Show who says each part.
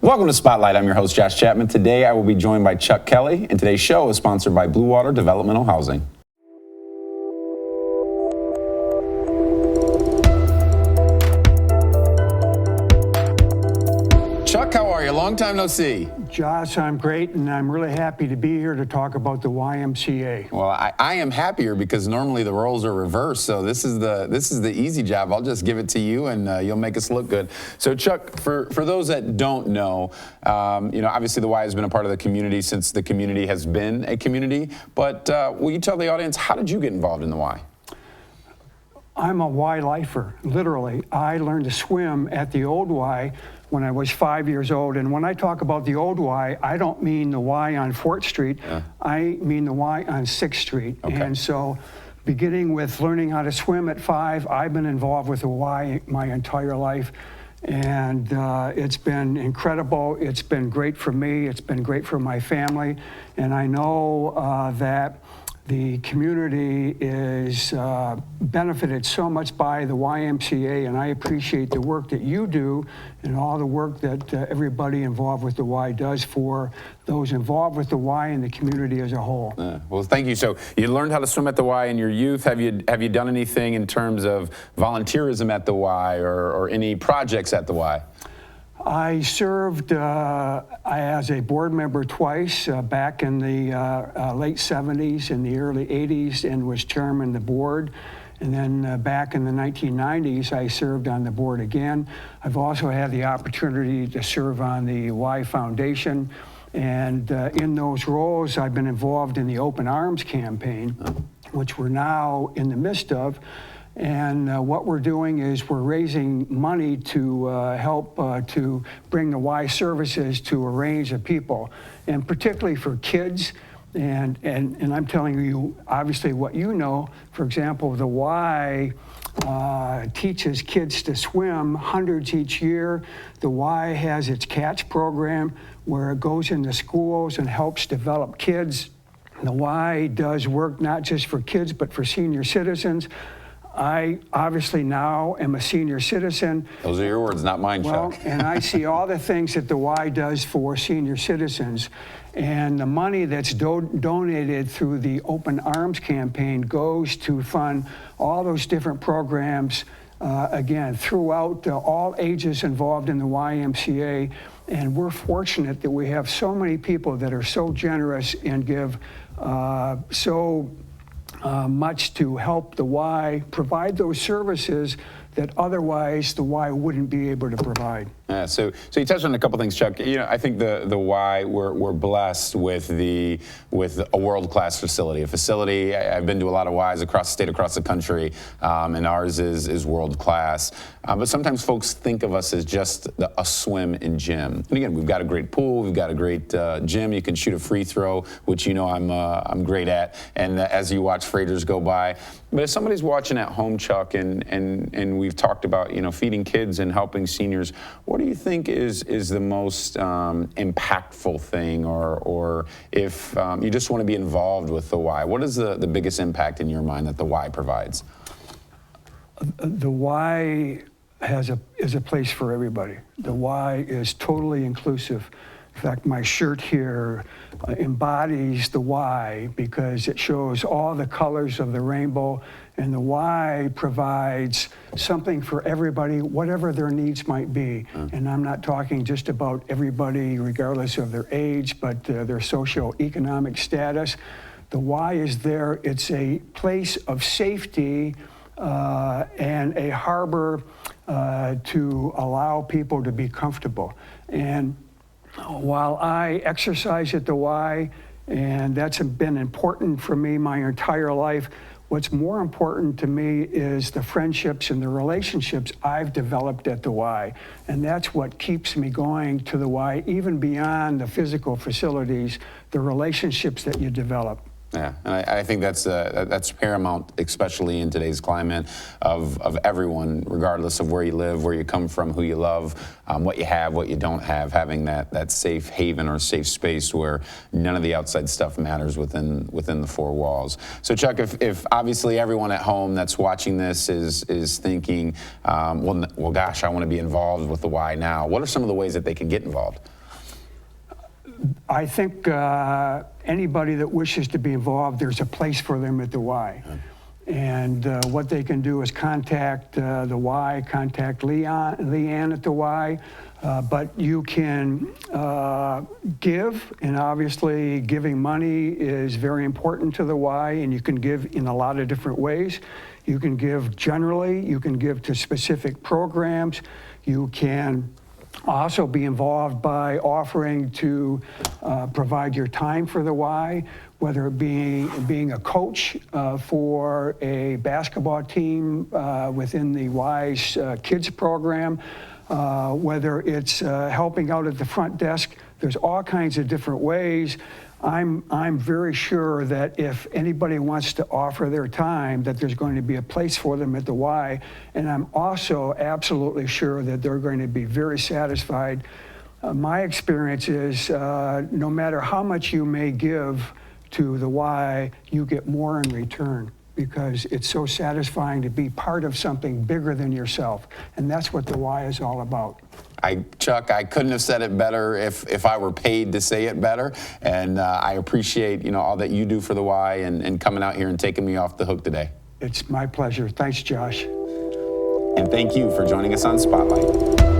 Speaker 1: Welcome to Spotlight. I'm your host, Josh Chapman. Today I will be joined by Chuck Kelly, and today's show is sponsored by Blue Water Developmental Housing. Chuck, how are you? Long time no see.
Speaker 2: Josh, I'm great, and I'm really happy to be here to talk about the YMCA.
Speaker 1: Well, I am happier because normally the roles are reversed, so this is the easy job. I'll just give it to you, and you'll make us look good. So, Chuck, for those that don't know, obviously the Y has been a part of the community since the community has been a community. But will you tell the audience, how did you get involved in the Y?
Speaker 2: I'm a Y lifer, literally. I learned to swim at the old Y when I was 5 years old. And when I talk about the old Y, I don't mean the Y on 4th Street. I mean the Y on 6th Street. Okay. And so beginning with learning how to swim at 5, I've been involved with the Y my entire life. And it's been incredible. It's been great for me. It's been great for my family. And I know that the community is benefited so much by the YMCA, and I appreciate the work that you do and all the work that everybody involved with the Y does for those involved with the Y and the community as a whole.
Speaker 1: Well, thank you. So you learned how to swim at the Y in your youth. Have you done anything in terms of volunteerism at the Y or any projects at the Y?
Speaker 2: I served as a board member twice, back in the late 70s and the early 80s, and was chairman of the board. And then back in the 1990s, I served on the board again. I've also had the opportunity to serve on the Y Foundation. And in those roles, I've been involved in the Open Arms campaign, which we're now in the midst of. And what we're doing is we're raising money to help to bring the Y services to a range of people, and particularly for kids. And I'm telling you, obviously, what you know. For example, the Y teaches kids to swim, hundreds each year. The Y has its CATCH program where it goes into schools and helps develop kids. The Y does work not just for kids, but for senior citizens. I obviously now am a senior citizen.
Speaker 1: Those are your words, not mine,
Speaker 2: Chuck. Well, and I see all the things that the Y does for senior citizens. And the money that's donated through the Open Arms campaign goes to fund all those different programs, again, throughout all ages involved in the YMCA. And we're fortunate that we have so many people that are so generous and give much to help the Y provide those services that otherwise the Y wouldn't be able to provide.
Speaker 1: So you touched on a couple things, Chuck. I think the Y we're blessed with a world-class facility. A facility. I've been to a lot of Ys across the state, across the country, and ours is world-class. But sometimes folks think of us as just a swim and gym. And again, we've got a great pool, we've got a great gym. You can shoot a free throw, which I'm great at. And as you watch freighters go by. But if somebody's watching at home, Chuck, and we've talked about feeding kids and helping seniors, what do you think is the most impactful thing, or if you just want to be involved with the Y, what is the biggest impact in your mind that the Y provides?
Speaker 2: The Y is a place for everybody. The Y is totally inclusive. In fact, my shirt here embodies the Y because it shows all the colors of the rainbow, and the Y provides something for everybody, whatever their needs might be. And I'm not talking just about everybody regardless of their age, but their socioeconomic status. The Y is there. It's a place of safety and a harbor to allow people to be comfortable. And while I exercise at the Y, and that's been important for me my entire life, what's more important to me is the friendships and the relationships I've developed at the Y. And that's what keeps me going to the Y, even beyond the physical facilities, the relationships that you develop.
Speaker 1: Yeah, and I think that's paramount, especially in today's climate of everyone, regardless of where you live, where you come from, who you love, what you have, what you don't have, having that safe haven or safe space where none of the outside stuff matters within the four walls. So Chuck, if obviously everyone at home that's watching this is thinking, well, gosh, I want to be involved with the Y now. What are some of the ways that they can get involved?
Speaker 2: I think anybody that wishes to be involved, there's a place for them at the Y. And what they can do is contact the Y, contact Leanne at the Y. But you can give, and obviously giving money is very important to the Y, and you can give in a lot of different ways. You can give generally, you can give to specific programs, you can also be involved by offering to provide your time for the Y, whether it be being a coach for a basketball team within the Y's kids program, whether it's helping out at the front desk. There's all kinds of different ways. I'm very sure that if anybody wants to offer their time, that there's going to be a place for them at the Y. And I'm also absolutely sure that they're going to be very satisfied. My experience is no matter how much you may give to the Y, you get more in return, because it's so satisfying to be part of something bigger than yourself. And that's what the Y is all about.
Speaker 1: Chuck, I couldn't have said it better if I were paid to say it better. And I appreciate all that you do for the Y and coming out here and taking me off the hook today.
Speaker 2: It's my pleasure. Thanks, Josh.
Speaker 1: And thank you for joining us on Spotlight.